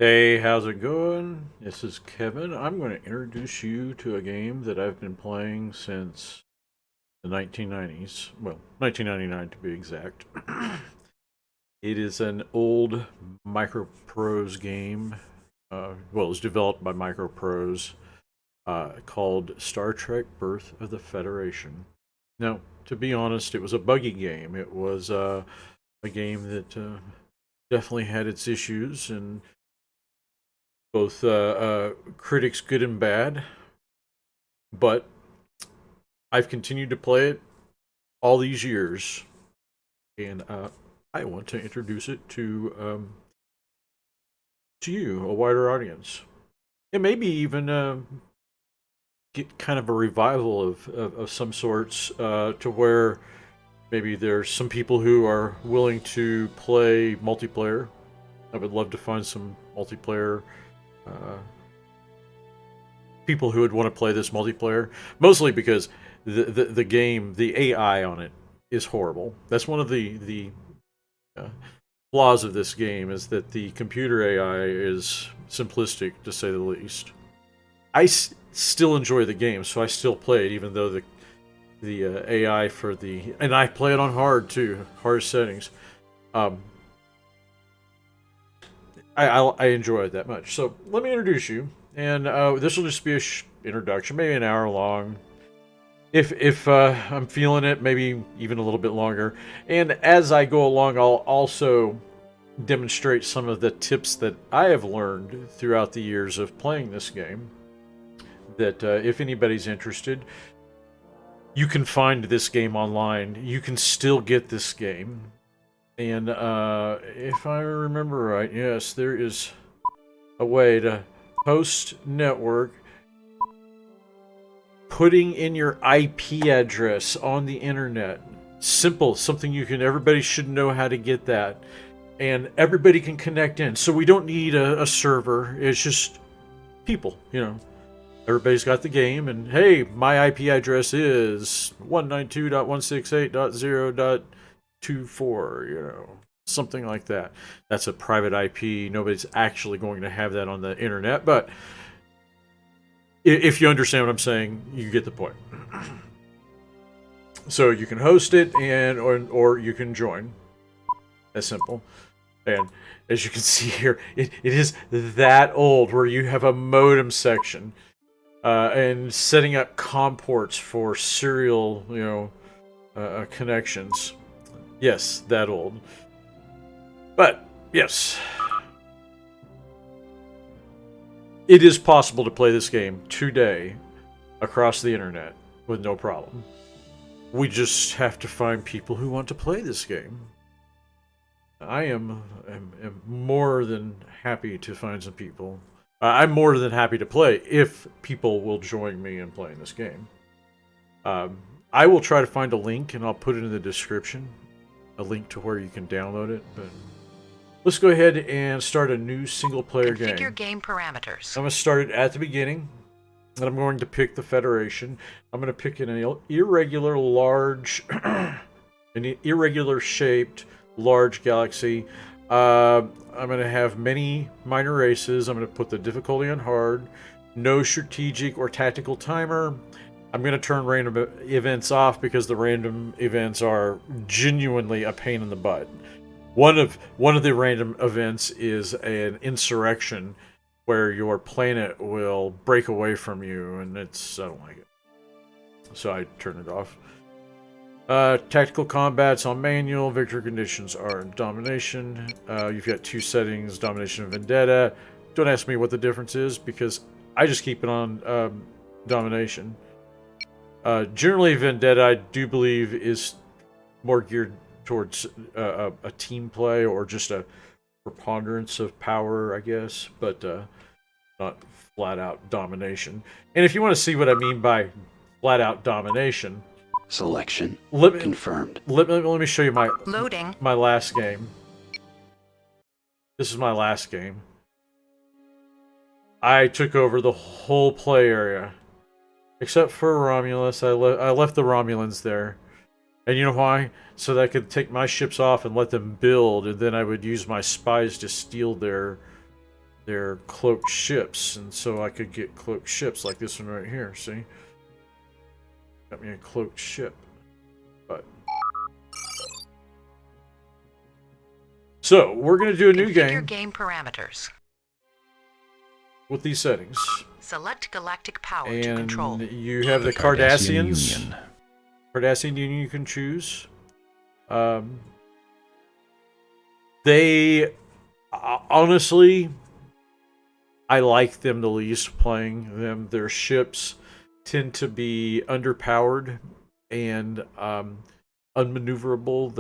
Hey, how's it going? This is Kevin. I'm going to introduce you to a game that I've been playing since the 1990s. Well, 1999 to be exact. It is an old Microprose game. Well, it was developed by Microprose called Star Trek Birth of the Federation. Now, to be honest, it was a buggy game. It was a game that definitely had its issues and both critics good and bad, but I've continued to play it all these years, and I want to introduce it to you, a wider audience, and maybe even get kind of a revival of some sorts to where maybe there's some people who are willing to play multiplayer. I would love to find some multiplayer uh, people who would want to play this multiplayer, mostly because the game, the AI on it is horrible. That's one of the uh, flaws of this game, is that the computer AI is simplistic to say the least. Still enjoy the game, so I still play it, even though the AI for the, and I play it on hard too, hard settings. Um, I enjoy it that much. So let me introduce you, and this will just be a introduction, maybe an hour long. If I'm feeling it, maybe even a little bit longer. And as I go along, I'll also demonstrate some of the tips that I have learned throughout the years of playing this game. That if anybody's interested, you can find this game online. You can still get this game. And if I remember right, yes, there is a way to host network, putting in your IP address on the internet. Simple, something everybody should know how to get that. And everybody can connect in. So we don't need a server. It's just people, Everybody's got the game, and hey, my IP address is 192.168.0.24, something like that. That's a private IP. Nobody's actually going to have that on the internet, but if you understand what I'm saying, you get the point. So you can host it, or you can join. That's simple. And as you can see here, it is that old, where you have a modem section. And setting up COM ports for serial, connections. Yes, that old. But, yes. It is possible to play this game today across the internet with no problem. We just have to find people who want to play this game. I am more than happy to find some people. I'm more than happy to play if people will join me in playing this game. I will try to find a link, and I'll put it in the description, a link to where you can download it. But let's go ahead and start a new single-player game. Configure game parameters. I'm going to start it at the beginning, and I'm going to pick the Federation. I'm going to pick an irregular, large, an irregular-shaped, large galaxy. I'm going to have many minor races. I'm going to put the difficulty on hard. No strategic or tactical timer. I'm going to turn random events off because the random events are genuinely a pain in the butt. One of the random events is an insurrection where your planet will break away from you, and I don't like it. So I turn it off. Tactical combat's on manual. Victory conditions are in domination. You've got two settings, domination and vendetta. Don't ask me what the difference is, because I just keep it on domination. Generally, vendetta, I do believe, is more geared towards a team play, or just a preponderance of power, I guess, but not flat-out domination. And if you want to see what I mean by flat-out domination, selection confirmed. Let me show you my Loading. My last game. This is my last game. I took over the whole play area, except for Romulus. I left the Romulans there, and you know why? So that I could take my ships off and let them build, and then I would use my spies to steal they're cloaked ships, and so I could get cloaked ships like this one right here. See, got me a cloaked ship. But so we're gonna do a new game. Game parameters. With these settings. Select galactic power and to control. You have the Cardassians. Cardassian Union you can choose. They honestly, I like them the least playing them. Their ships tend to be underpowered and unmaneuverable.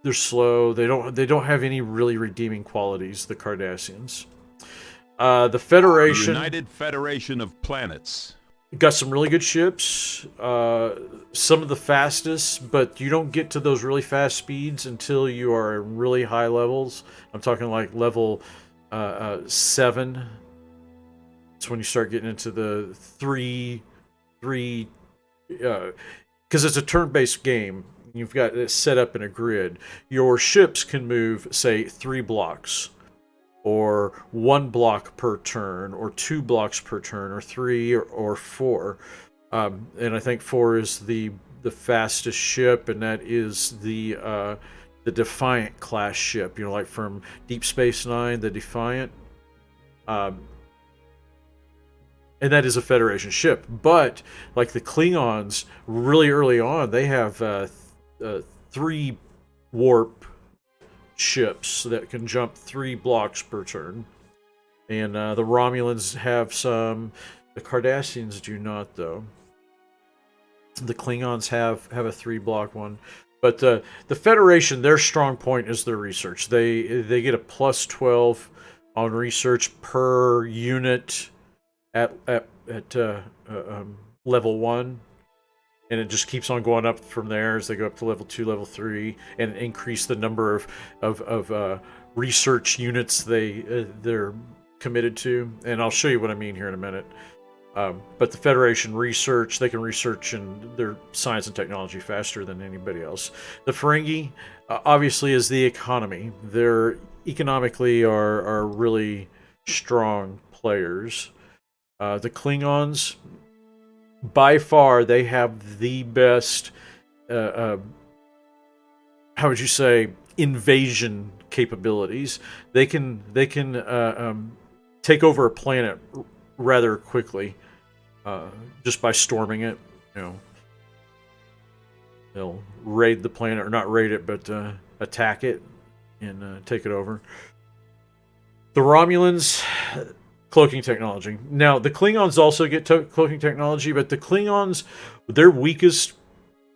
They're slow. They don't have any really redeeming qualities, the Cardassians. The Federation, United Federation of Planets, got some really good ships. Some of the fastest, but you don't get to those really fast speeds until you are at really high levels. I'm talking like level 7. It's when you start getting into the 3, because it's a turn-based game. You've got it set up in a grid. Your ships can move, say, 3 blocks, or 1 block per turn, or 2 blocks per turn, or 3 or 4. And I think 4 is the fastest ship, and that is the Defiant class ship. You know, like from Deep Space Nine, the Defiant. And that is a Federation ship. But like the Klingons, really early on, they have 3 warp ships that can jump 3 blocks per turn. And the Romulans have some. The Cardassians do not, though. The Klingons have a 3-block one. But the Federation, their strong point is their research. They get a plus 12 on research per unit at level 1. And it just keeps on going up from there as they go up to level 2, level 3, and increase the number of research units they're committed to. And I'll show you what I mean here in a minute. But the Federation research, they can research in their science and technology faster than anybody else. The Ferengi, obviously, is the economy. They're economically are really strong players. The Klingons, by far, they have the best, how would you say, invasion capabilities. They can take over a planet rather quickly, just by storming it. You know, they'll raid the planet, or not raid it, but attack it and take it over. The Romulans, cloaking technology. Now, the Klingons also get cloaking technology, but the Klingons, their weakest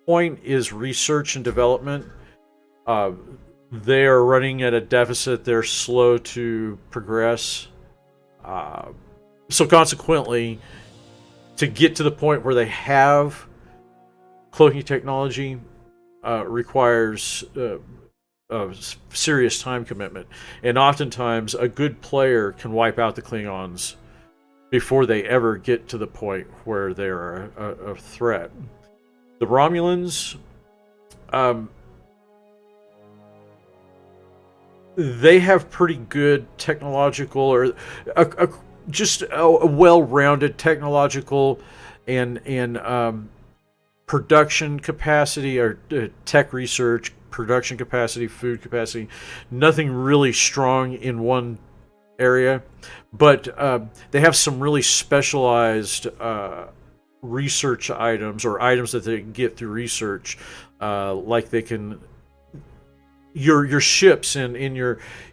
point is research and development. They are running at a deficit. They're slow to progress. So consequently, to get to the point where they have cloaking technology requires serious time commitment. And oftentimes, a good player can wipe out the Klingons before they ever get to the point where they're a threat. The Romulans, they have pretty good technological, or just a well-rounded technological and production capacity, or tech research, production capacity, food capacity. Nothing really strong in one area, but they have some really specialized research items, or items that they can get through research, like they can your ships and in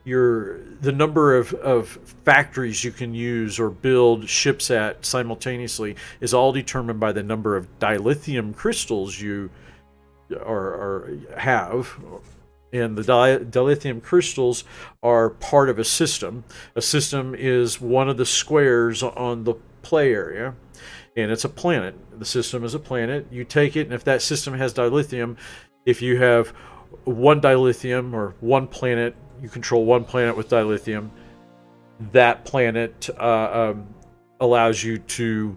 the number of factories you can use or build ships at simultaneously is all determined by the number of dilithium crystals you have. And the dilithium crystals are part of a system. A system is one of the squares on the play area, and it's a planet. The system is a planet. You take it, and if that system has dilithium, if you have one dilithium, or one planet, you control one planet with dilithium, that planet allows you to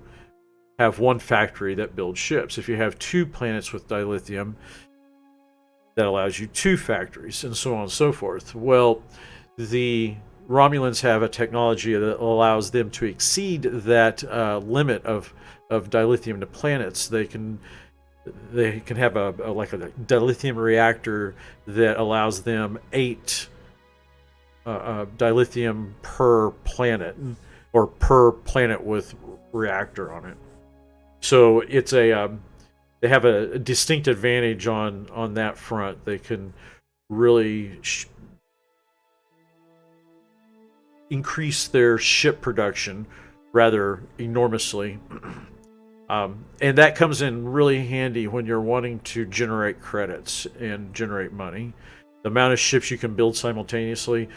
have one factory that builds ships. If you have 2 planets with dilithium, that allows you 2 factories, and so on and so forth. Well, the Romulans have a technology that allows them to exceed that limit of dilithium to planets. They can have a dilithium reactor that allows them 8 dilithium per planet, or per planet with reactor on it. So it's they have a distinct advantage on that front. They can really increase their ship production rather enormously. And that comes in really handy when you're wanting to generate credits and generate money. The amount of ships you can build simultaneously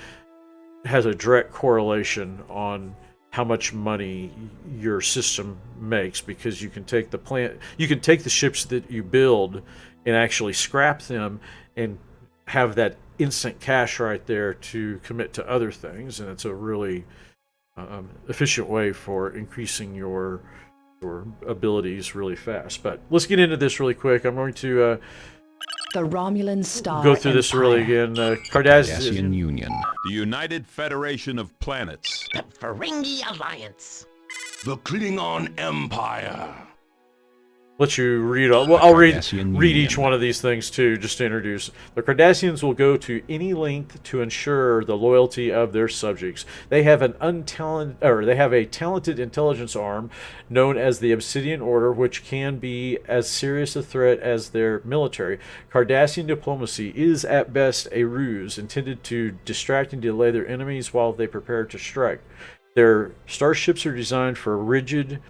has a direct correlation on how much money your system makes, because you can take the ships that you build and actually scrap them and have that instant cash right there to commit to other things, and it's a really efficient way for increasing your abilities really fast. But let's get into this really quick. I'm going to the Romulan Star go through this really again. Cardassian Union. The United Federation of Planets. The Ferengi Alliance. The Klingon Empire. Let you read all. Well, I'll read each one of these things too, just to introduce. The Cardassians will go to any length to ensure the loyalty of their subjects. They have a talented intelligence arm known as the Obsidian Order, which can be as serious a threat as their military. Cardassian diplomacy is at best a ruse intended to distract and delay their enemies while they prepare to strike. Their starships are designed for rigid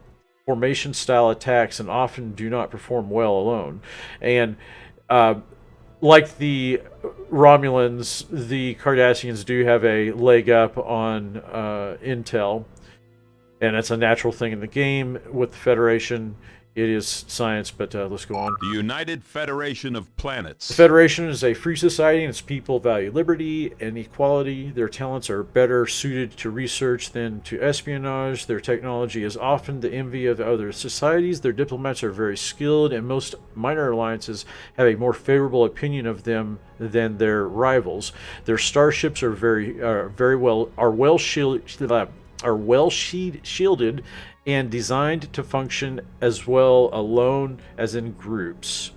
formation style attacks and often do not perform well alone. And like the Romulans, the Cardassians do have a leg up on intel, and it's a natural thing in the game. With the Federation, it is science, but let's go on. The United Federation of Planets. The Federation is a free society, and its people value liberty and equality. Their talents are better suited to research than to espionage. Their technology is often the envy of other societies. Their diplomats are very skilled, and most minor alliances have a more favorable opinion of them than their rivals. Their starships are well shielded and designed to function as well alone as in groups.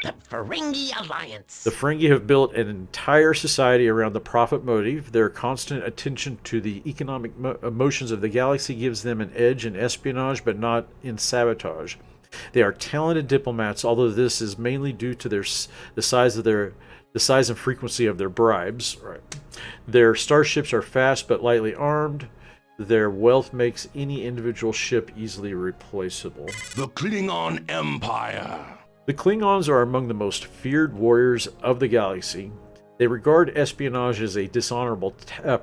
The Ferengi Alliance. The Ferengi have built an entire society around the profit motive. Their constant attention to the economic motions of the galaxy gives them an edge in espionage, but not in sabotage. They are talented diplomats, although this is mainly due to the size and frequency of their bribes. Right. Their starships are fast but lightly armed. Their wealth makes any individual ship easily replaceable. The Klingon Empire. The Klingons are among the most feared warriors of the galaxy. They regard espionage as a dishonorable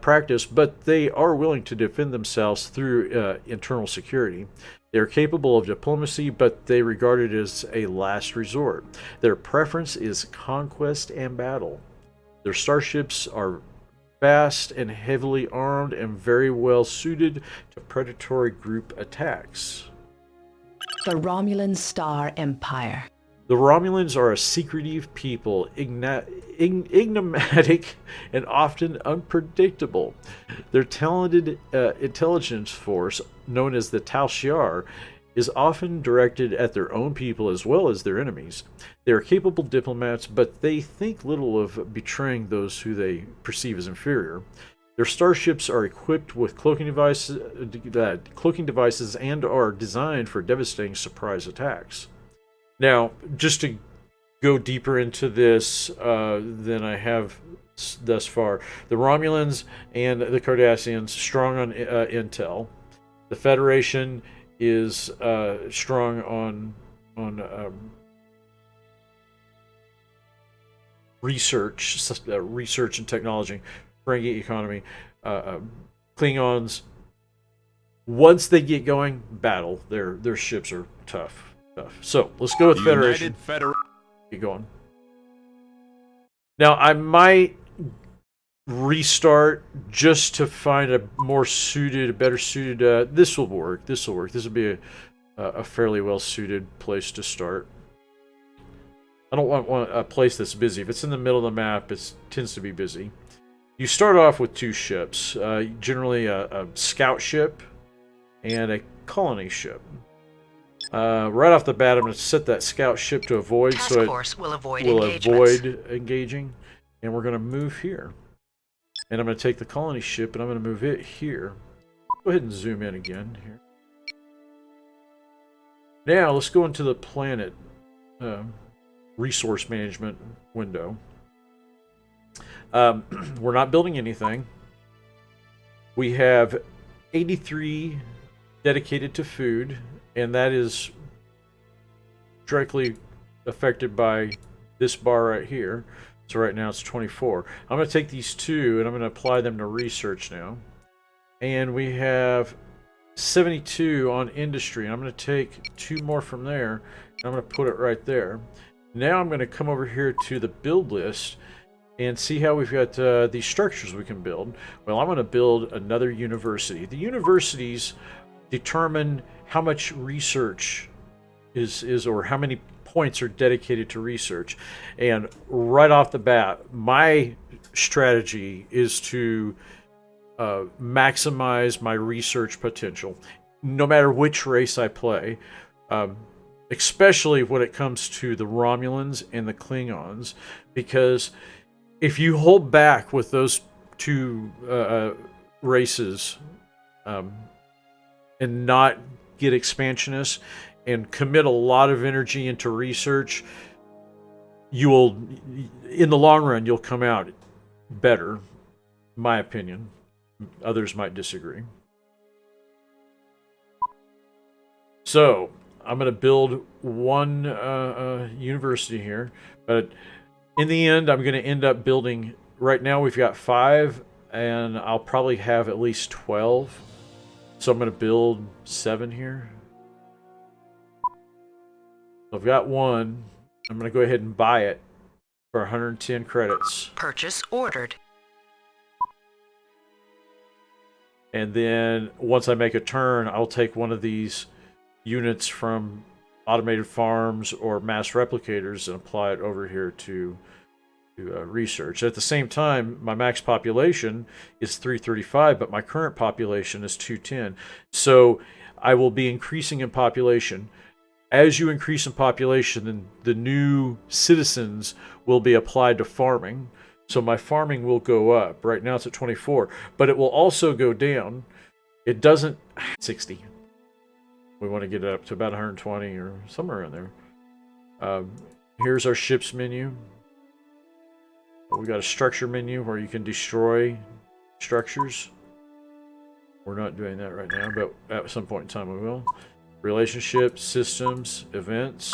practice, but they are willing to defend themselves through internal security. They are capable of diplomacy, but they regard it as a last resort. Their preference is conquest and battle. Their starships are fast and heavily armed and very well suited to predatory group attacks. The Romulan Star Empire. The Romulans are a secretive people, enigmatic and often unpredictable. Their talented intelligence force, known as the Tal Shiar, is often directed at their own people as well as their enemies. They are capable diplomats, but they think little of betraying those who they perceive as inferior. Their starships are equipped with cloaking devices and are designed for devastating surprise attacks. Now, just to go deeper into this than I have thus far, the Romulans and the Cardassians strong on intel. The Federation is strong on research and technology, Ferengi economy. Klingons, once they get going, battle. Their ships are tough. So let's go with Federation. Keep going. Now I might restart just to find a better suited. This will work. This will be a fairly well suited place to start. I don't want a place that's busy. If it's in the middle of the map, it tends to be busy. You start off with 2 ships, generally a scout ship and a colony ship. Right off the bat, I'm going to set that scout ship to avoid, Task so it force will avoid will engagements. avoid engaging. And we're going to move here. And I'm going to take the colony ship and I'm going to move it here. Go ahead and zoom in again here. Now, let's go into the planet resource management window. We're not building anything. We have 83 dedicated to food, and that is directly affected by this bar right here. So right now it's 24. I'm going to take these 2 and I'm going to apply them to research now. And we have 72 on industry. And I'm going to take 2 more from there and I'm going to put it right there. Now I'm going to come over here to the build list and see how we've got these structures we can build. Well, I'm going to build another university. The universities determine how much research is or how many points are dedicated to research. And right off the bat, my strategy is to maximize my research potential, no matter which race I play. Especially when it comes to the Romulans and the Klingons, because if you hold back with those 2 races and not get expansionists and commit a lot of energy into research, you will, in the long run, you'll come out better, my opinion. Others might disagree. So I'm going to build 1 university here, but in the end, I'm going to end up building. Right now, we've got 5, and I'll probably have at least 12. So I'm going to build 7 here. I've got 1. I'm going to go ahead and buy it for 110 credits. Purchase ordered. And then once I make a turn, I'll take one of these units from automated farms or mass replicators and apply it over here to research. At the same time, my max population is 335, but my current population is 210. So I will be increasing in population. As you increase in population, then the new citizens will be applied to farming. So my farming will go up. Right now it's at 24, but it will also go down. It doesn't 60. We want to get it up to about 120 or somewhere in there. Here's our ships menu. We got a structure menu where you can destroy structures. We're not doing that right now, but at some point in time we will. Relationships, systems, events.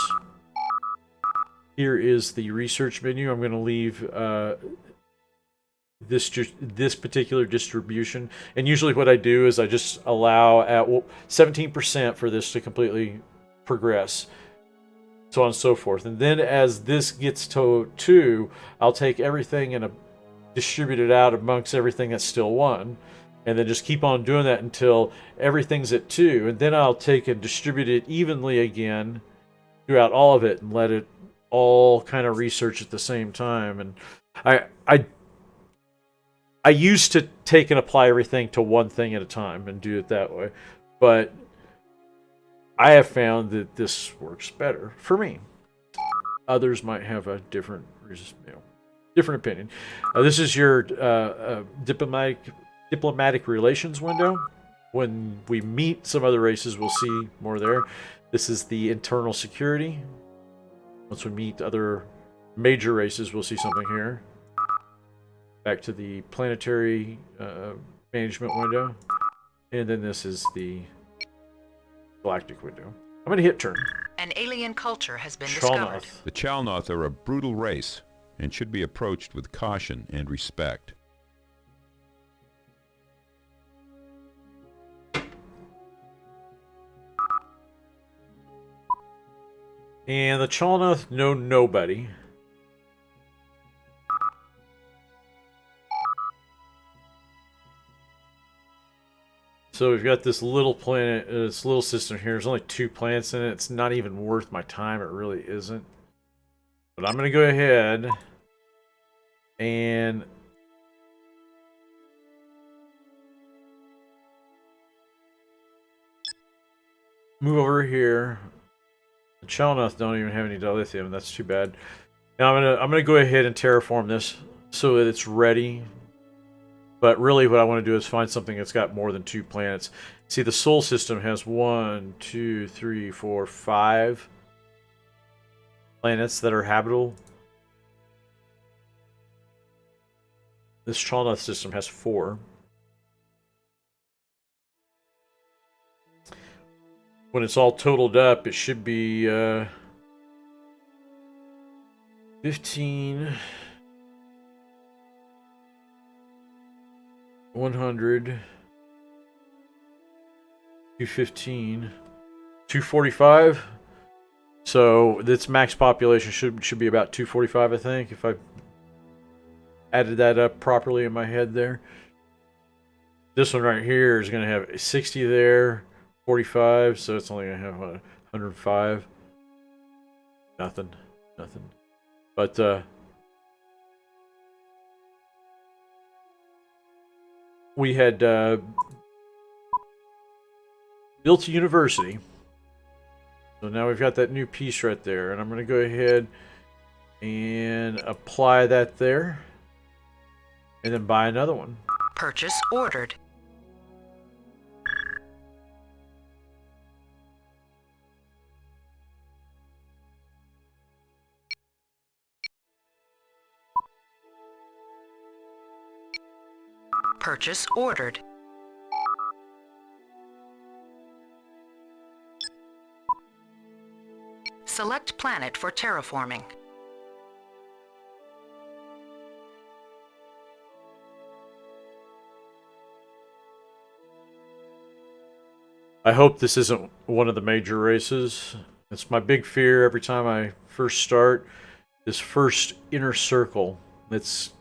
Here is the research menu. I'm going to leave this particular distribution, and usually what I do is I just allow at 17% for this to completely progress, so on and so forth. And then as this gets to 2, I'll take everything and distribute it out amongst everything that's still 1, and then just keep on doing that until everything's at 2, and then I'll take and distribute it evenly again throughout all of it and let it all kind of research at the same time. And I used to take and apply everything to one thing at a time and do it that way, but I have found that this works better for me. Others might have a different opinion. This is your diplomatic relations window. When we meet some other races, we'll see more there. This is the internal security. Once we meet other major races, we'll see something here. Back to the planetary management window. And then this is the galactic window. I'm going to hit turn. An alien culture has been discovered. The Chalnoth are a brutal race and should be approached with caution and respect. And the Chalnoth know nobody. So we've got this little planet, this little system here. There's only 2 planets in it. It's not even worth my time. It really isn't. But But I'm going to go ahead and move over here. The Chalnoth don't even have any dilithium. That's too bad. Now I'm gonna go ahead and terraform this so that it's ready. But really, what I want to do is find something that's got more than 2 planets. See, the Sol system has 1, 2, 3, 4, 5 planets that are habitable. This Chalnoth system has 4. When it's all totaled up, it should be 15, 100, 215, 245. So its max population should be about 245, I think, if I added that up properly in my head there. This one right here is going to have 60 there, 45, so it's only going to have 105. Nothing. But we had built a university. So now we've got that new piece right there, and I'm going to go ahead and apply that there, and then buy another one. Purchase ordered. Purchase ordered. Select planet for terraforming. I hope this isn't one of the major races. It's my big fear every time I first start. This first inner circle, it's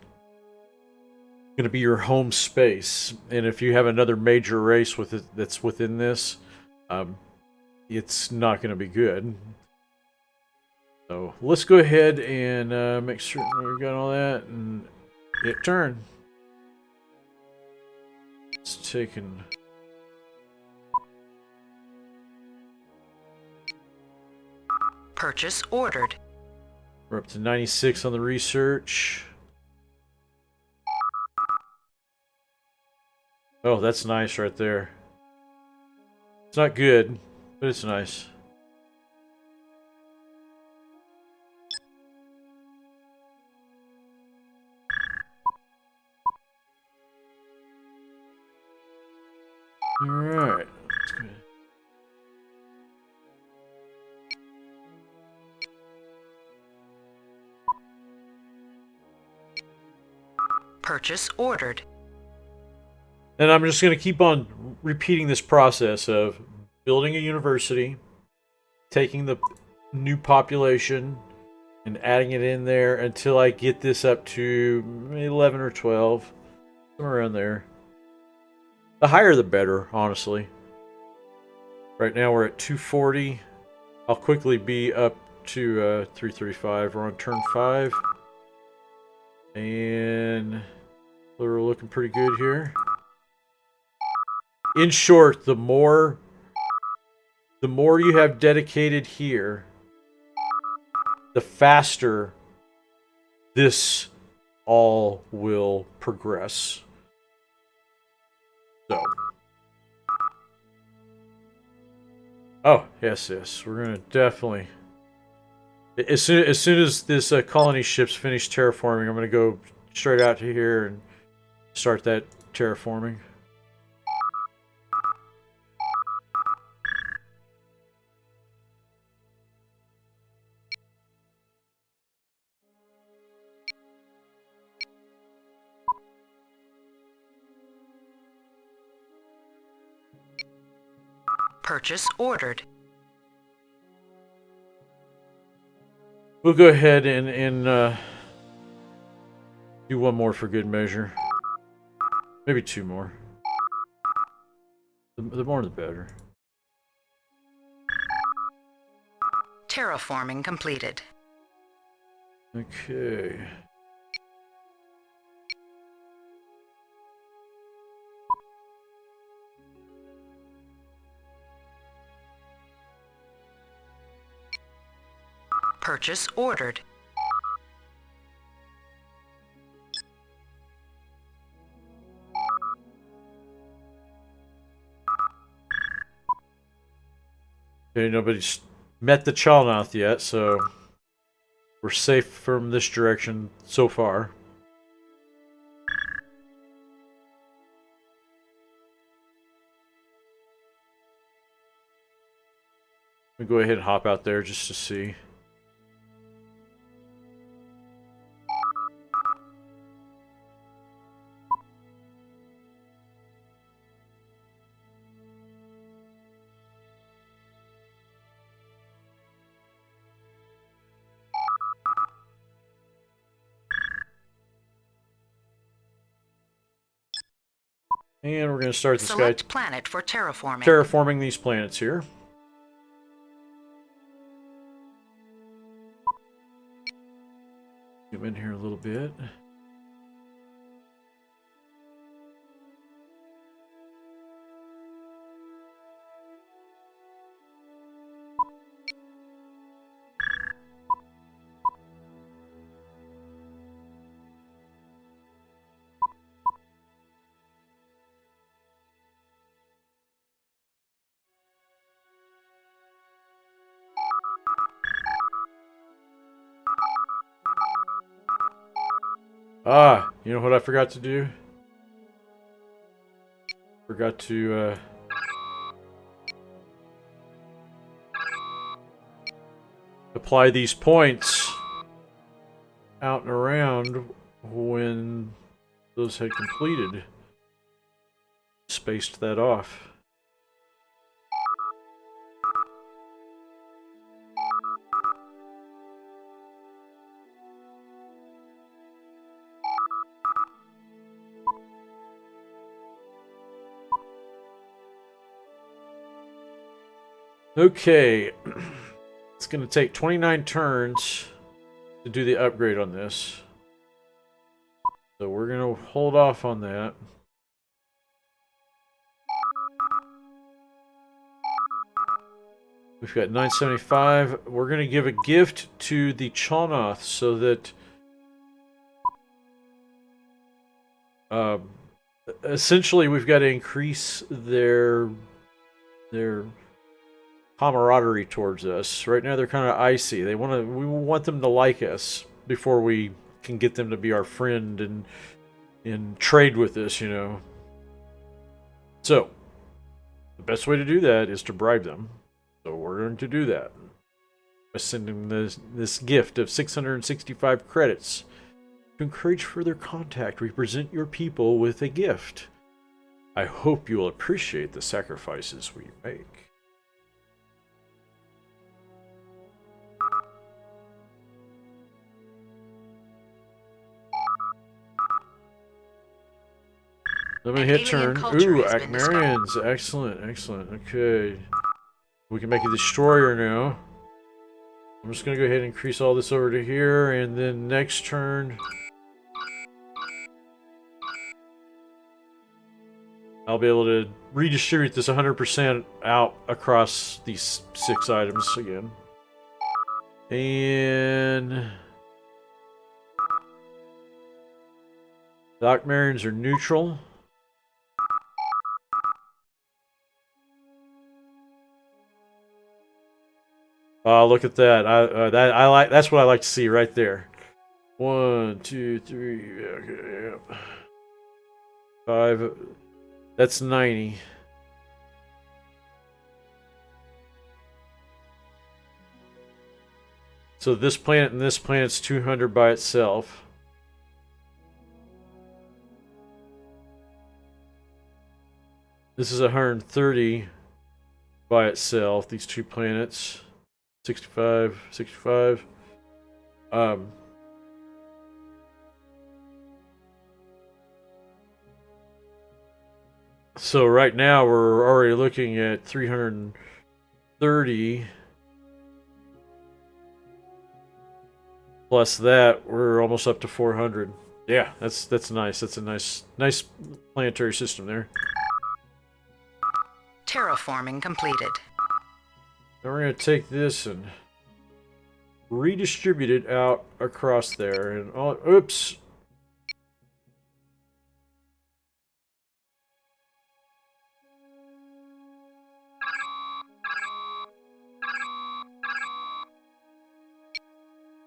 going to be your home space. And if you have another major race with it that's within this, it's not going to be good. So let's go ahead and make sure we've got all that and hit turn. It's taken... Purchase ordered. We're up to 96 on the research. Oh, that's nice right there. It's not good, but it's nice. All right. That's good. Purchase ordered. And I'm just going to keep on repeating this process of building a university, taking the new population and adding it in there until I get this up to 11 or 12, somewhere around there. The higher the better, honestly. Right now we're at 240. I'll quickly be up to 335. We're on turn 5. And we're looking pretty good here. In short, the more you have dedicated here, the faster this all will progress. So. Oh, yes. We're going to definitely... As soon as this colony ship's finished terraforming, I'm going to go straight out to here and start that terraforming. Purchase ordered. We'll go ahead and do one more for good measure. Maybe 2 more. The more the better. Terraforming completed. Okay. Purchase ordered. Okay, nobody's met the Chalnoth yet, so we're safe from this direction so far. We'll go ahead and hop out there just to see. And we're going to start this Select planet for terraforming. terraforming these planets here. Come in here a little bit. Ah, you know what I forgot to do? Forgot to, apply these points out and around when those had completed. Spaced that off. Okay, it's going to take 29 turns to do the upgrade on this. So we're going to hold off on that. We've got 975. We're going to give a gift to the Chalnoth so that essentially we've got to increase their camaraderie towards us. Right now they're kind of icy. We want them to like us before we can get them to be our friend and trade with us, you know. So the best way to do that is to bribe them. So we're going to do that by sending this gift of 665 credits. To encourage further contact, we present your people with a gift. I hope you'll appreciate the sacrifices we make. I'm gonna hit turn. Ooh, Acmarians. Excellent, excellent. Okay. We can make a destroyer now. I'm just gonna go ahead and increase all this over to here, and then next turn I'll be able to redistribute this 100% out across these 6 items again. And the Acmarians are neutral. Oh, look at that! I like. That's what I like to see right there. 1, 2, 3. Okay, yep. 5. That's 90. So this planet and this planet's 200 by itself. This is 130 by itself. These 2 planets. 65, 65. So right now we're already looking at 330. Plus that, we're almost up to 400. Yeah, that's nice. That's a nice planetary system there. Terraforming completed. Now we're going to take this and redistribute it out across there. And oh, oops.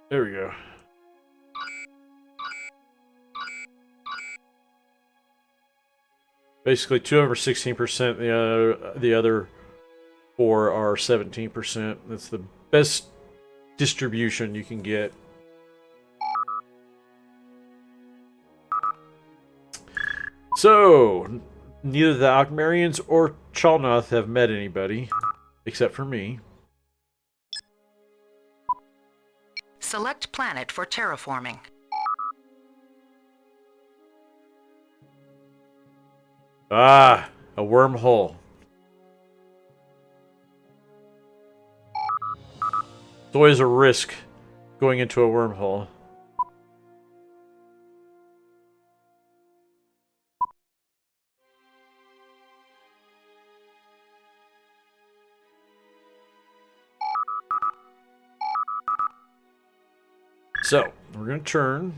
There we go. Basically, 2 of them are 16%. The other 4 are 17%. That's the best distribution you can get. So, neither the Alkmarians or Chalnoth have met anybody, except for me. Select planet for terraforming. Ah, a wormhole. It's always a risk going into a wormhole. So, we're going to turn.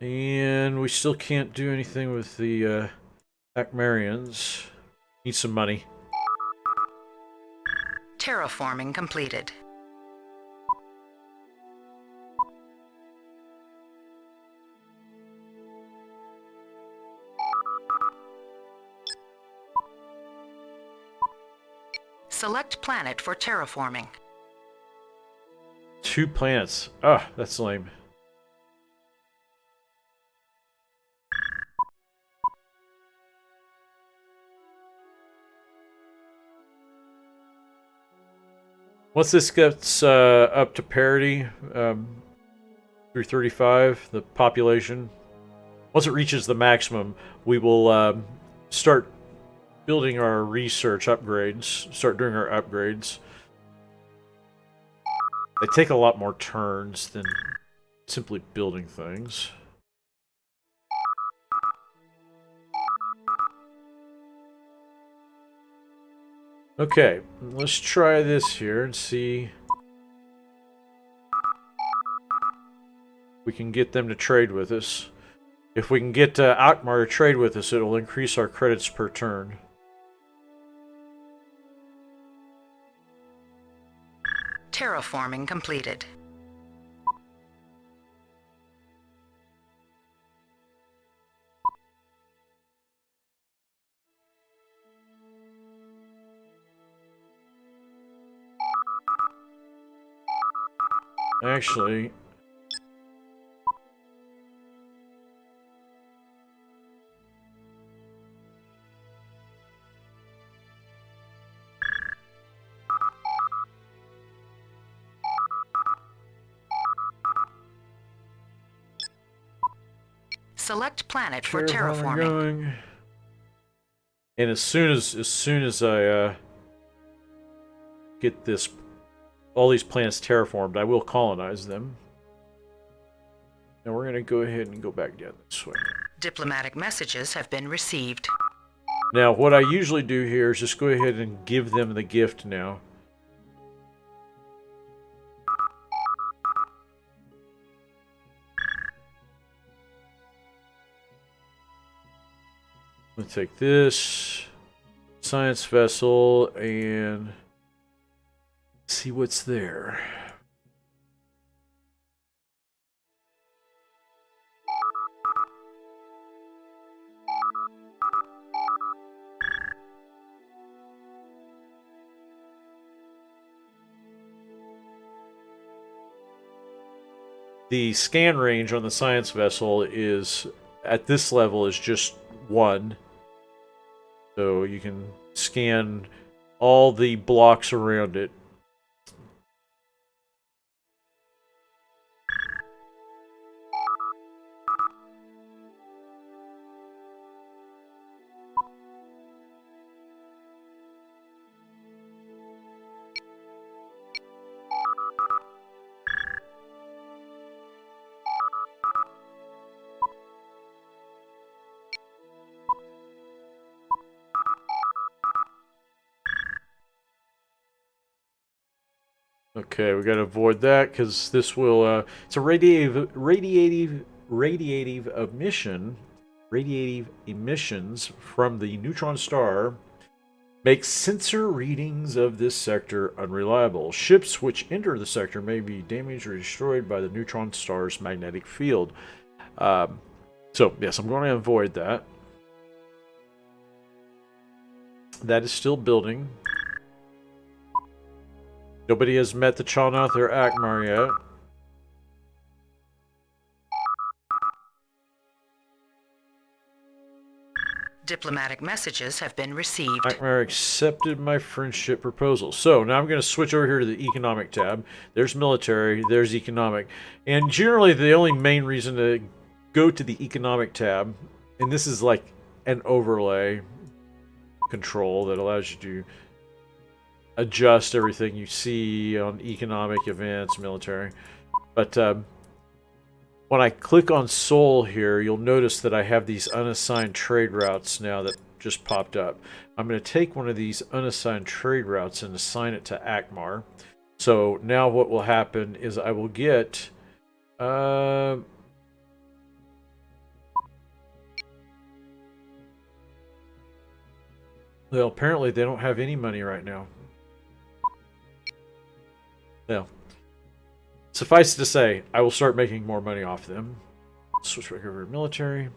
And we still can't do anything with the Akmarians. Need some money. Terraforming completed. Select planet for terraforming. 2 planets. Ah, that's lame. Once this gets up to parity, through 35, the population, once it reaches the maximum, we will start building our research upgrades, start doing our upgrades. They take a lot more turns than simply building things. Okay, let's try this here and see if we can get them to trade with us. If we can get Akmar to trade with us, it'll increase our credits per turn. Terraforming completed. Actually, Select planet for terraforming. going. And as soon as I get all these planets terraformed, I will colonize them. Now we're gonna go ahead and go back down this way. Diplomatic messages have been received. Now, what I usually do here is just go ahead and give them the gift now. Let's take this science vessel and see what's there. The scan range on the science vessel is, at this level, is just 1. So you can scan all the blocks around it. Okay, we got to avoid that because this will. It's a radiative emissions from the neutron star make sensor readings of this sector unreliable. Ships which enter the sector may be damaged or destroyed by the neutron star's magnetic field. So, yes, I'm going to avoid that. That is still building. Nobody has met the Chalnoth or Akmar yet. Diplomatic messages have been received. Akmar accepted my friendship proposal. So now I'm going to switch over here to the economic tab. There's military, there's economic. And generally the only main reason to go to the economic tab, and this is like an overlay control that allows you to adjust everything you see on economic events, military. But when I click on Sol here, you'll notice that I have these unassigned trade routes now that just popped up. I'm going to take one of these unassigned trade routes and assign it to Akmar. So now what will happen is I will get... well, apparently they don't have any money right now. Well, suffice to say, I will start making more money off them. Switch back over to military.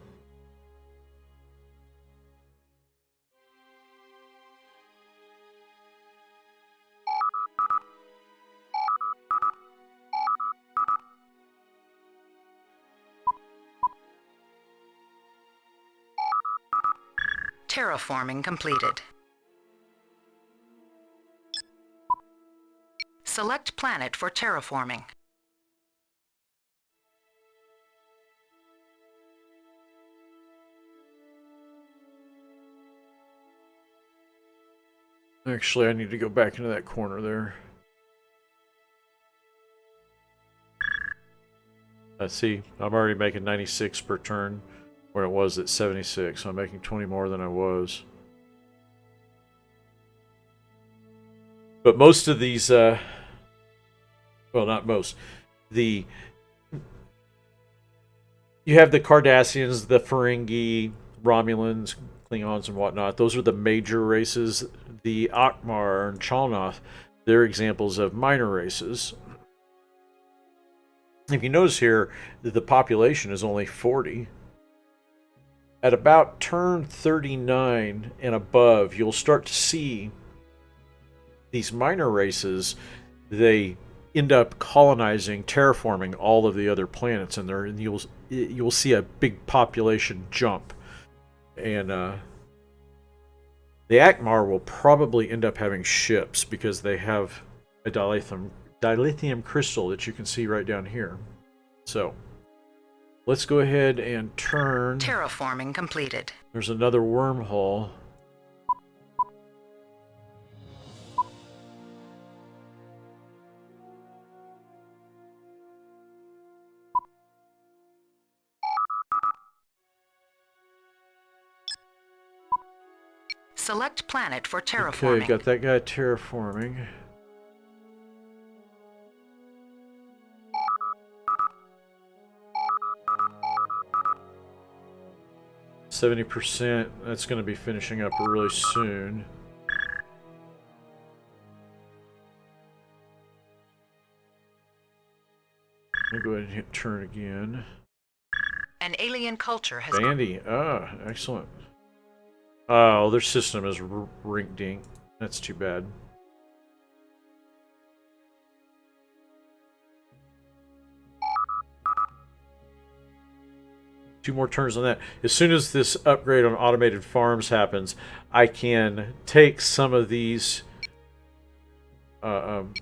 Terraforming completed. Select planet for terraforming. Actually, I need to go back into that corner there. Let's see, I'm already making 96 per turn, where it was at 76, so I'm making 20 more than I was. But most of these, well, not most, you have the Cardassians, the Ferengi, Romulans, Klingons, and whatnot. Those are the major races. The Akmar and Chalnoth, they're examples of minor races. If you notice here, the population is only 40. At about turn 39 and above, you'll start to see these minor races, they end up colonizing, terraforming all of the other planets, and you'll see a big population jump. And the Akmar will probably end up having ships because they have a dilithium crystal that you can see right down here. So let's go ahead and turn. Terraforming completed. There's another wormhole. Select planet for terraforming. Okay, got that guy terraforming. %. That's going to be finishing up really soon. I'm going to go ahead and hit turn again. An alien culture has... Bandy. Ah, excellent. Oh, their system is rink-dink. That's too bad. Two more turns on that. As soon as this upgrade on automated farms happens, I can take some of these, some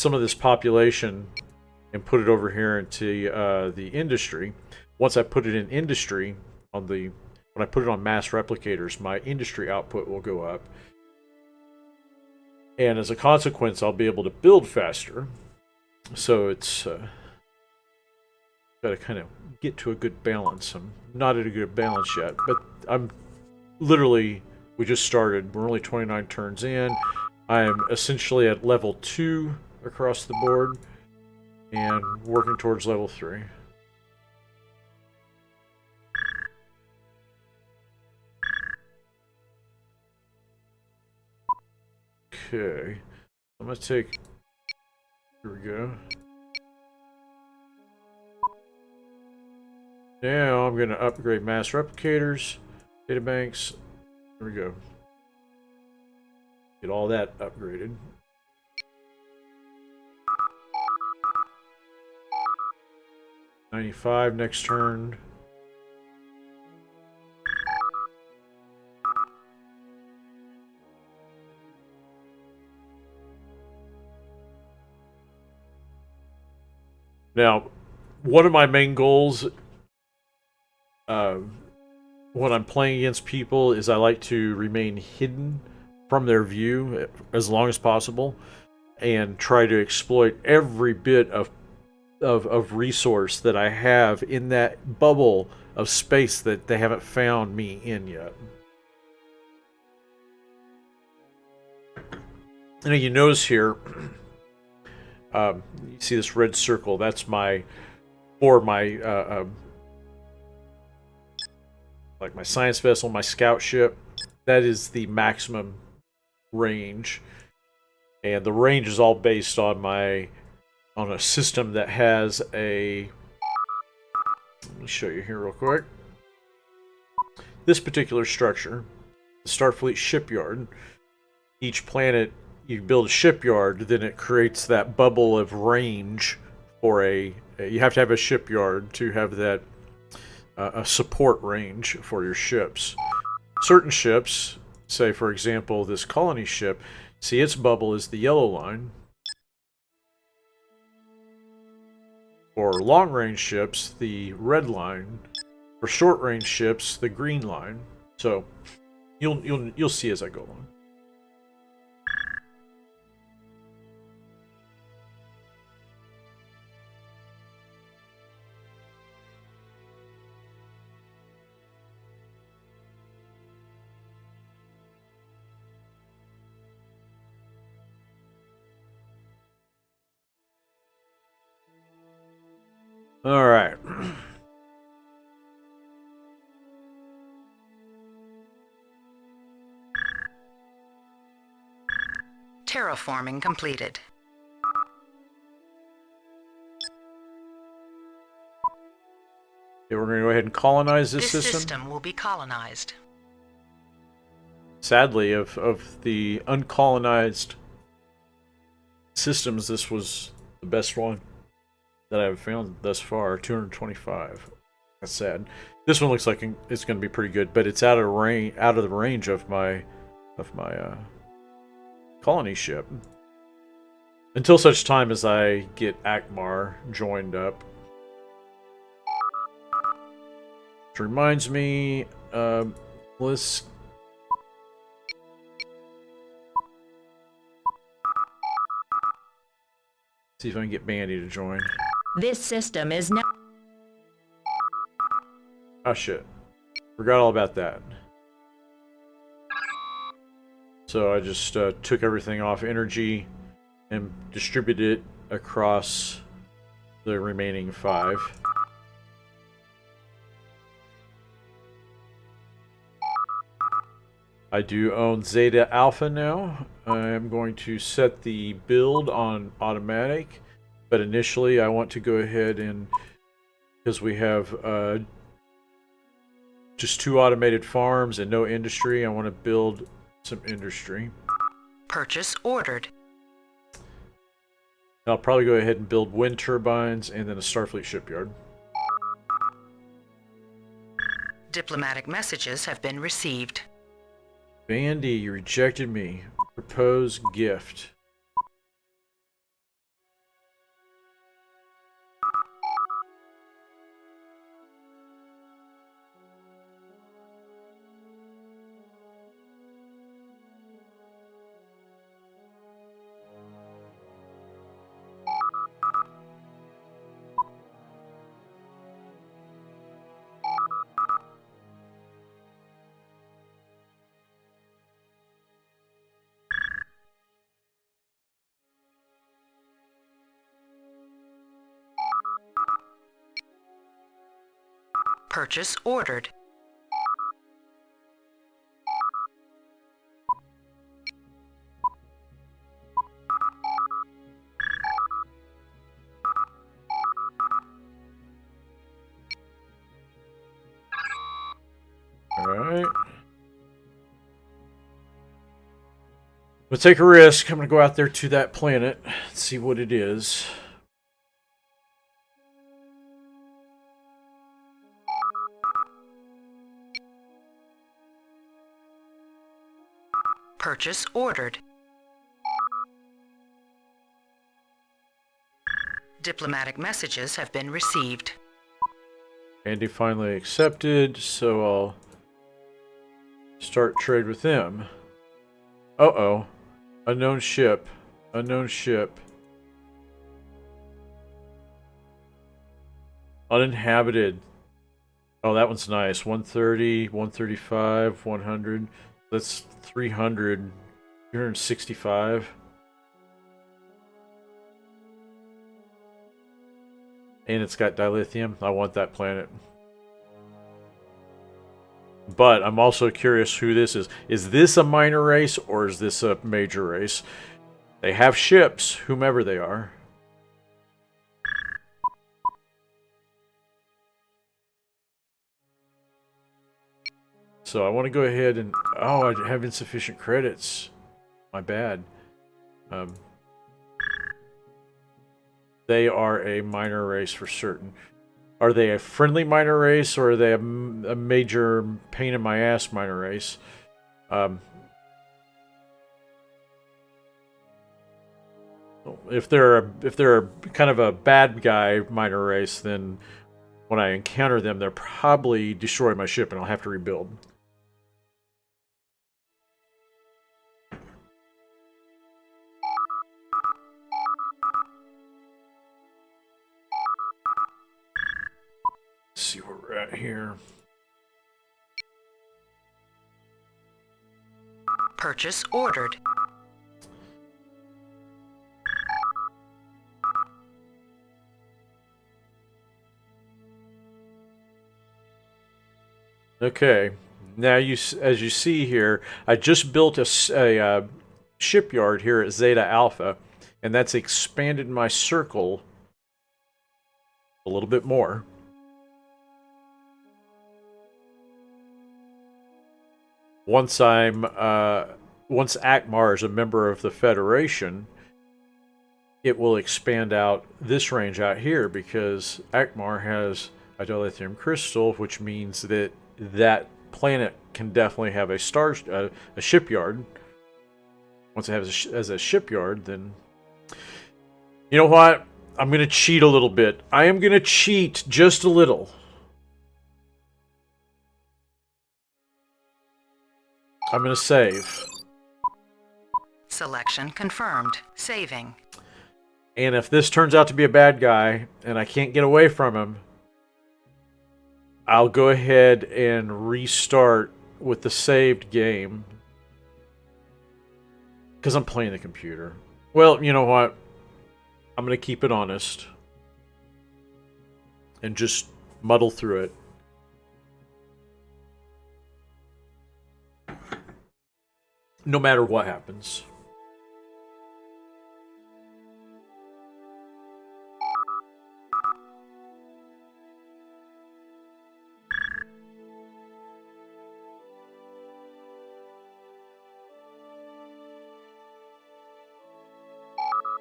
of this population and put it over here into the industry. Once I put it in industry, when I put it on mass replicators, my industry output will go up. And as a consequence, I'll be able to build faster. So it's got to kind of get to a good balance. I'm not at a good balance yet, but I'm literally, we just started. We're only 29 turns in. I'm essentially at level 2 across the board and working towards level 3. Okay. I'm going to take... Here we go. Now I'm going to upgrade mass replicators, databanks. There we go. Get all that upgraded. $95 next turn. Now, one of my main goals when I'm playing against people is I like to remain hidden from their view as long as possible and try to exploit every bit of resource that I have in that bubble of space that they haven't found me in yet. And you notice here, you see this red circle. That's my like my science vessel, my scout ship. That is the maximum range, and the range is all based on a system that has a. Let me show you here real quick. This particular structure, the Starfleet Shipyard. Each planet, you build a shipyard, then it creates that bubble of range for you have to have a shipyard to have that a support range for your ships. Certain ships, say for example this colony ship, see its bubble is the yellow line. For long-range ships, the red line. For short-range ships, the green line. So you'll see as I go along. All right. Terraforming completed. Okay, we're going to go ahead and colonize this This system. system will be colonized. Sadly, of the uncolonized systems, this was the best one that I've found thus far. 225. That's sad. This one looks like it's going to be pretty good, but it's out of the range of my colony ship. Until such time as I get Akmar joined up. Which reminds me, let's see if I can get Bandy to join. This system is now... Oh shit. Forgot all about that. So I just took everything off energy and distributed it across the remaining 5. I do own Zeta Alpha now. I am going to set the build on automatic, but initially I want to go ahead and, because we have just 2 automated farms and no industry, I want to build some industry. Purchase ordered. I'll probably go ahead and build wind turbines and then a Starfleet shipyard. Diplomatic messages have been received. Bandy, you rejected me. Propose gift. Purchase ordered. Alright. We'll take a risk. I'm going to go out there to that planet, see what it is. Purchase ordered. Diplomatic messages have been received. Andy finally accepted, so I'll start trade with them. Uh-oh. Unknown ship. Unknown ship. Uninhabited. Oh, that one's nice. 130, 135, 100. That's 300. 365. And it's got dilithium. I want that planet. But I'm also curious who this is. Is this a minor race or is this a major race? They have ships, whomever they are. So I want to go ahead and... Oh, I have insufficient credits. My bad. They are a minor race for certain. Are they a friendly minor race, or are they a major pain in my ass minor race? If they're kind of a bad guy minor race, then when I encounter them, they'll probably destroy my ship, and I'll have to rebuild. Let's see where we're at here. Purchase ordered. Okay, now as you see here, I just built a shipyard here at Zeta Alpha, and that's expanded my circle a little bit more. Once Akmar is a member of the Federation, it will expand out this range out here, because Akmar has a dilithium crystal, which means that that planet can definitely have a shipyard. Once it has a shipyard, then... You know what? I'm going to cheat a little bit. I am going to cheat just a little. I'm going to save. Selection confirmed. Saving. And if this turns out to be a bad guy, and I can't get away from him, I'll go ahead and restart with the saved game. Because I'm playing the computer. Well, you know what? I'm going to keep it honest. And just muddle through it. No matter what happens.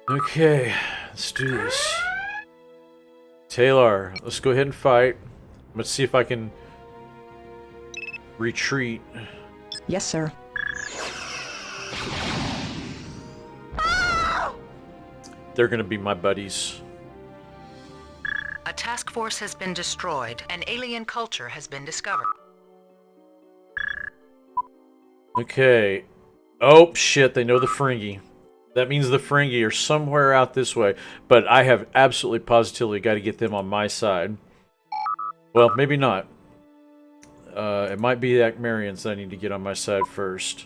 Okay, let's do this. Taylor, let's go ahead and fight. Let's see if I can retreat. Yes, sir. They're going to be my buddies. A task force has been destroyed. An alien culture has been discovered. Okay. Oh, shit, they know the Ferengi. That means the Ferengi are somewhere out this way. But I have absolutely positively got to get them on my side. Well, maybe not. It might be the Akmarians that I need to get on my side first.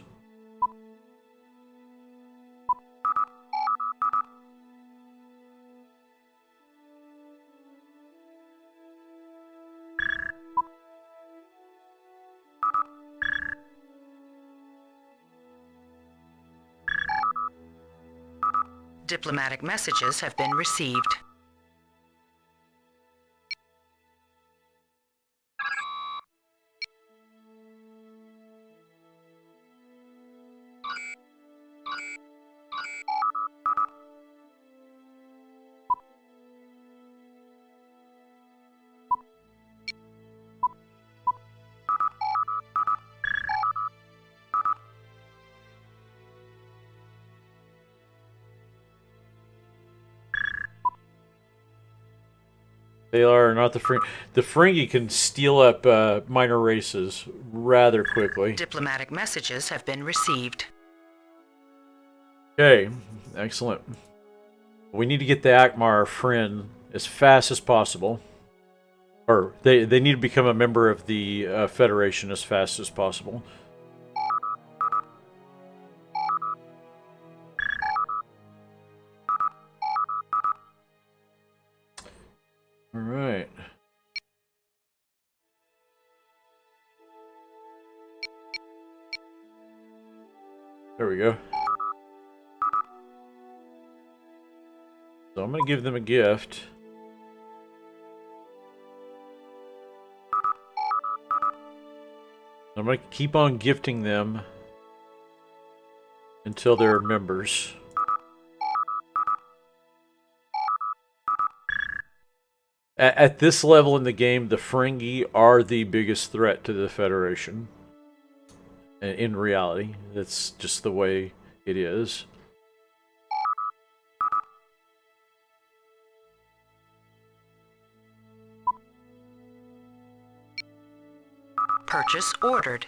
Diplomatic messages have been received. They are not the Ferengi. The Ferengi can steal up minor races rather quickly. Diplomatic messages have been received. Okay, excellent. We need to get the Akmar, our friend, as fast as possible. Or they need to become a member of the Federation as fast as possible. All right. There we go. So I'm going to give them a gift. I'm going to keep on gifting them until they're members. At this level in the game, the Ferengi are the biggest threat to the Federation. In reality, that's just the way it is. Purchase ordered.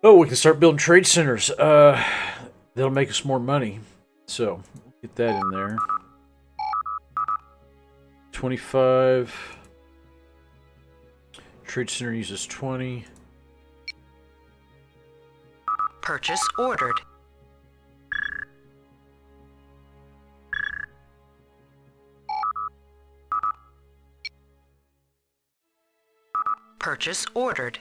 Oh, we can start building trade centers. That'll make us more money. So, get that in there. 25. Trade center uses 20. Purchase ordered. Purchase ordered.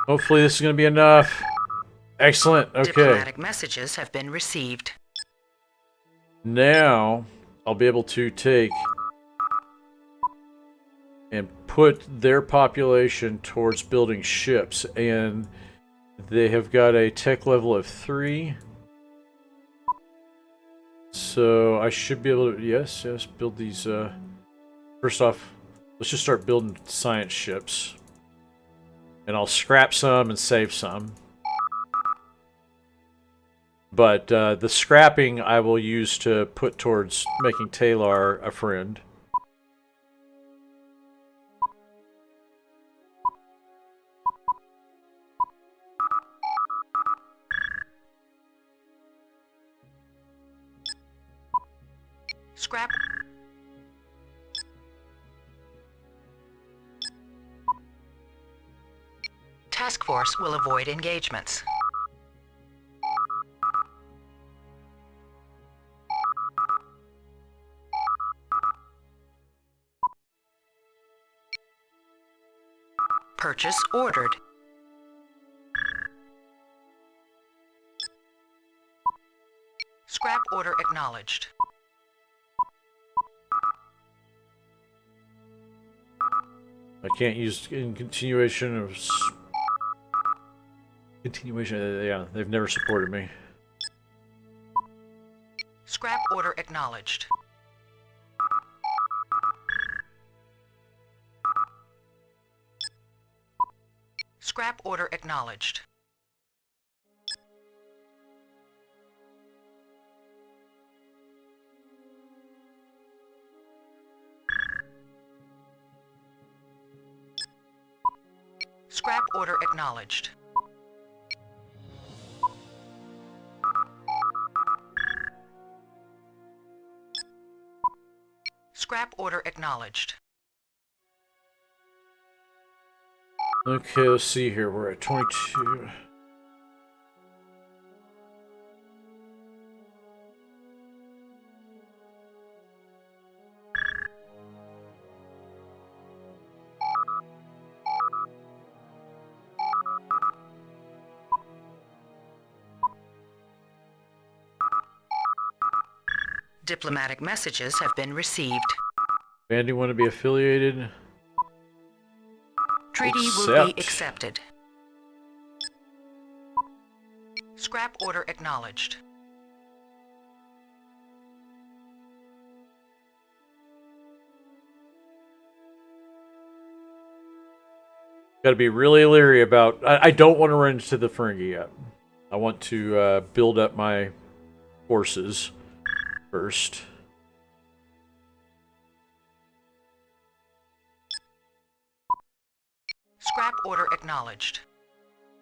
Hopefully this is going to be enough. Excellent. Okay. Diplomatic messages have been received. Now, I'll be able to take and put their population towards building ships. And they have got a tech level of 3. So I should be able to, yes, build these. First off, let's just start building science ships. And I'll scrap some and save some. But the scrapping I will use to put towards making Taylor a friend. Scrap. Task force will avoid engagements. Purchase ordered. Scrap order acknowledged. I can't use in continuation of... yeah, they've never supported me. Scrap order acknowledged. Scrap order acknowledged. . order acknowledged. Scrap order acknowledged. Okay, let's see here. We're at 22. Diplomatic messages have been received. Bandy want to be affiliated? Treaty will be accepted. Scrap order acknowledged. Got to be really leery about... I don't want to run into the Ferengi yet. I want to build up my forces first. Scrap order acknowledged.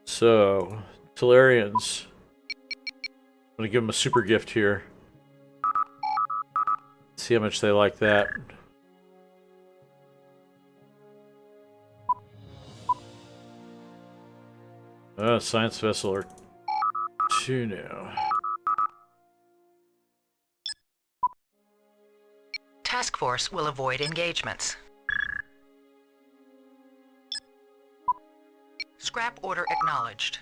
So, Talarians. I'm going to give them a super gift here. See how much they like that. Science vessel are 2 now. Task force will avoid engagements. Scrap order acknowledged.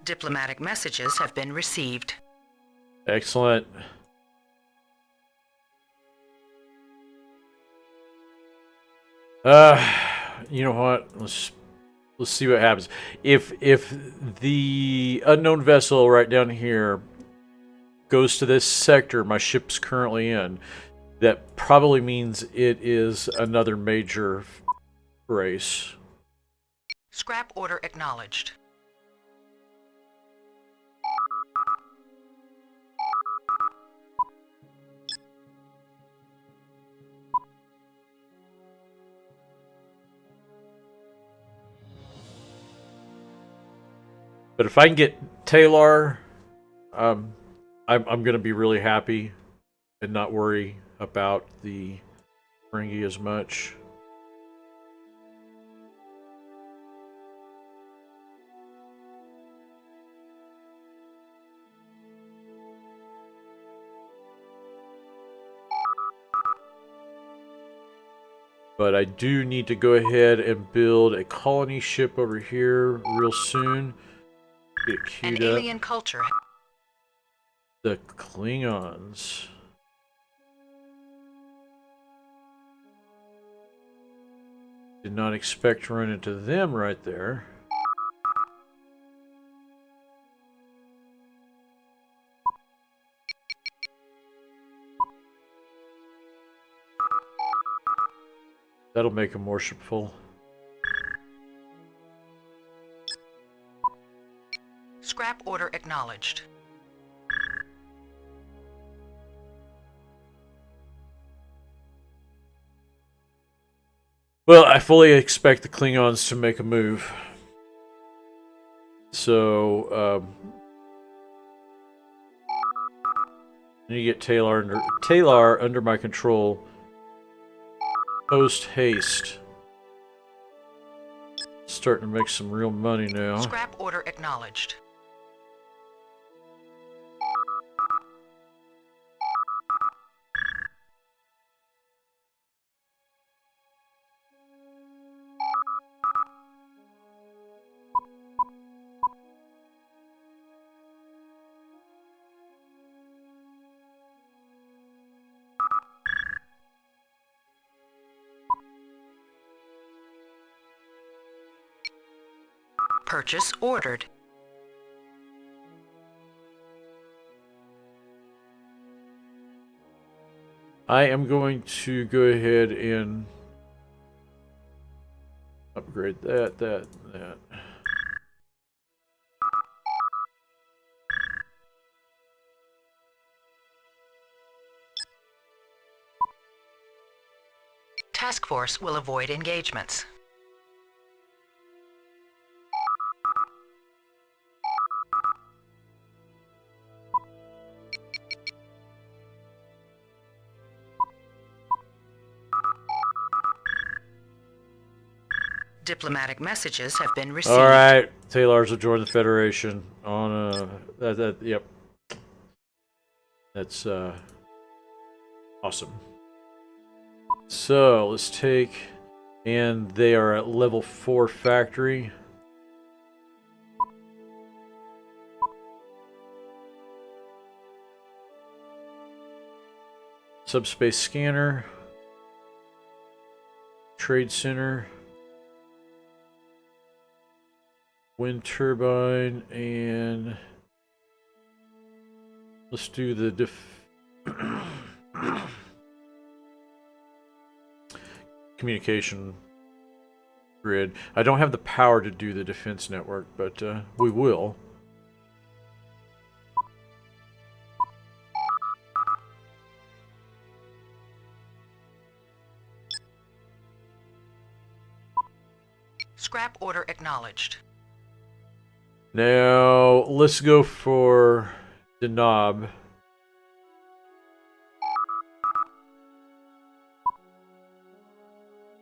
Diplomatic messages have been received. Excellent. You know what? Let's see what happens. If the unknown vessel right down here goes to this sector my ship's currently in, that probably means it is another major race. Scrap order acknowledged. But if I can get Taylor, I'm going to be really happy and not worry about the Ferengi as much. But I do need to go ahead and build a colony ship over here real soon. Get it queued An up. alien culture. The Klingons. Did not expect to run into them right there. That'll make them worshipful. Scrap order acknowledged. Well, I fully expect the Klingons to make a move. So, I need to get Taylor under my control. Post haste. Starting to make some real money now. Scrap order acknowledged. Purchase ordered. I am going to go ahead and upgrade that. Task Force will avoid engagements. Diplomatic messages have been received. All right, Taylors will join the Federation on yep. That's awesome. So let's take, and they are at level 4 factory. Subspace scanner, trade center, wind turbine, and let's do the communication grid. I don't have the power to do the defense network, but we will. Scrap order acknowledged. Now, let's go for the knob.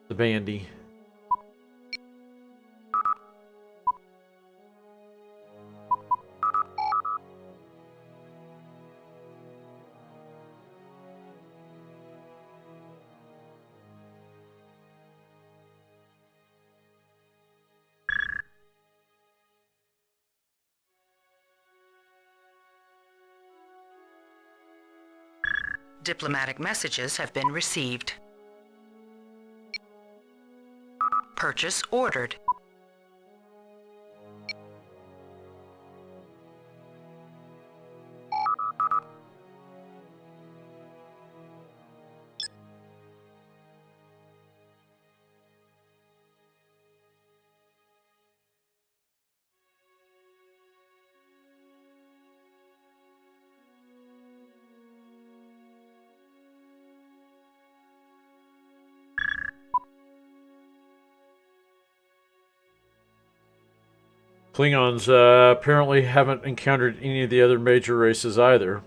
The bandy. Diplomatic messages have been received. Purchase ordered. Klingons apparently haven't encountered any of the other major races either.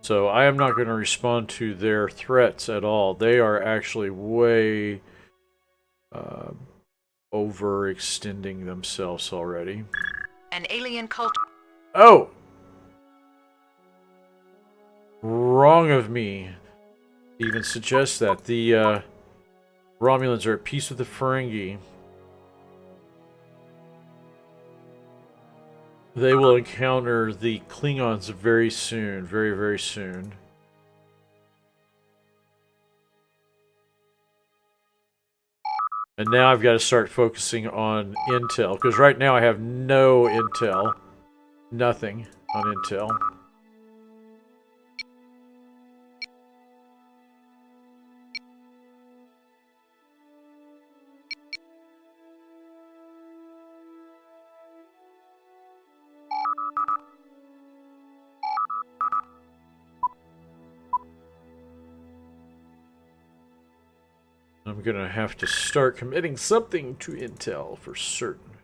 So I am not going to respond to their threats at all. They are actually way overextending themselves already. An alien culture. Oh! Wrong of me to even suggest that. The Romulans are at peace with the Ferengi. They will encounter the Klingons very soon. Very, very soon. And now I've got to start focusing on intel. Because right now I have no intel. Nothing on intel. I'm gonna have to start committing something to intel for certain.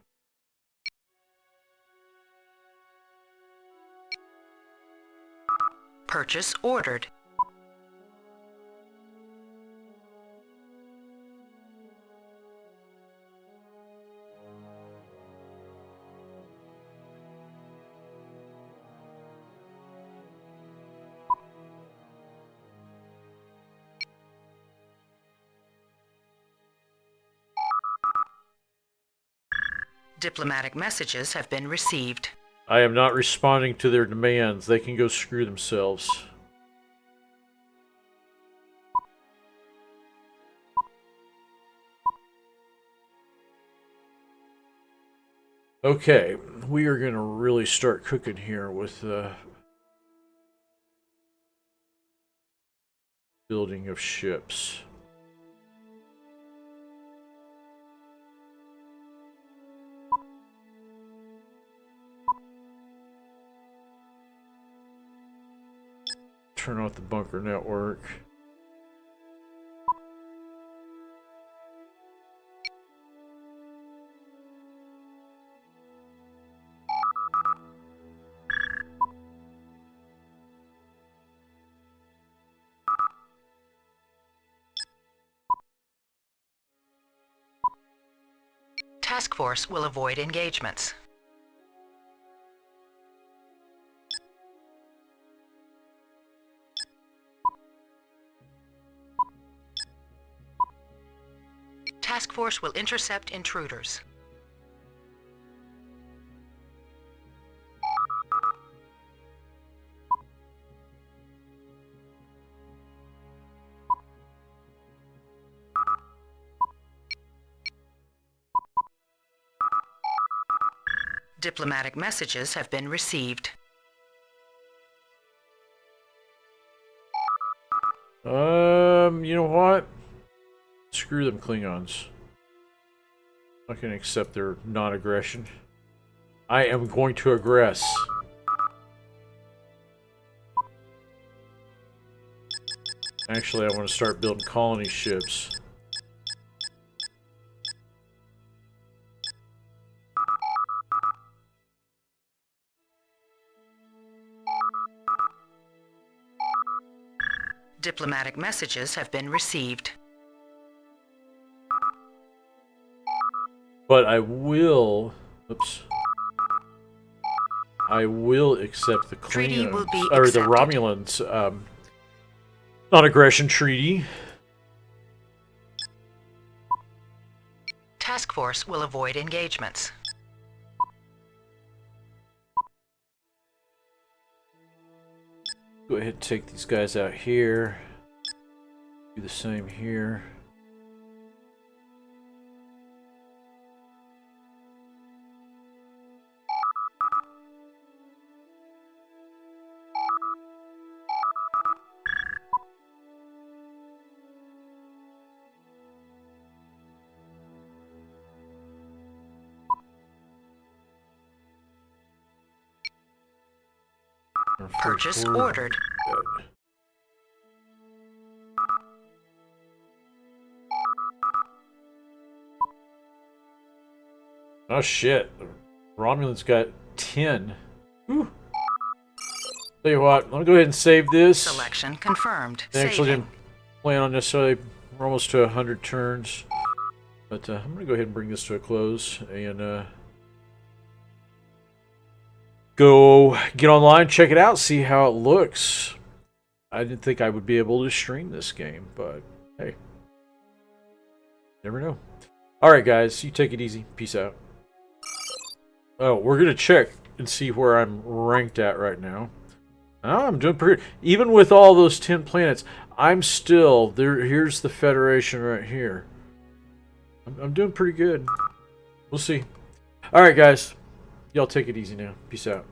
Purchase ordered. Diplomatic messages have been received. I am not responding to their demands. They can go screw themselves. Okay, we are going to really start cooking here with Building of ships. Turn off the bunker network. Task Force will avoid engagements. Task Force will intercept intruders. Diplomatic messages have been received. You know what? Screw them Klingons. I'm not going to accept their non-aggression. I am going to aggress. Actually, I want to start building colony ships. Diplomatic messages have been received. But I will... Oops. I will accept the Treaty will Klingons, be or the accepted. Romulans, non-aggression treaty. Task Force will avoid engagements. Go ahead and take these guys out here. Do the same here. Purchase ordered. Good. Oh shit. Romulan's got 10. Whew. Tell you what, let me go ahead and save this. Selection confirmed. I actually Saving. didn't plan on necessarily. We're almost to 100 turns. But I'm going to go ahead and bring this to a close and go get online, check it out, see how it looks. I didn't think I would be able to stream this game, but hey, never know. Alright guys, you take it easy. Peace out. Oh, we're going to check and see where I'm ranked at right now. Oh, I'm doing pretty good. Even with all those 10 planets, I'm still there. Here's the Federation right here. I'm doing pretty good. We'll see. Alright guys, y'all take it easy now. Peace out.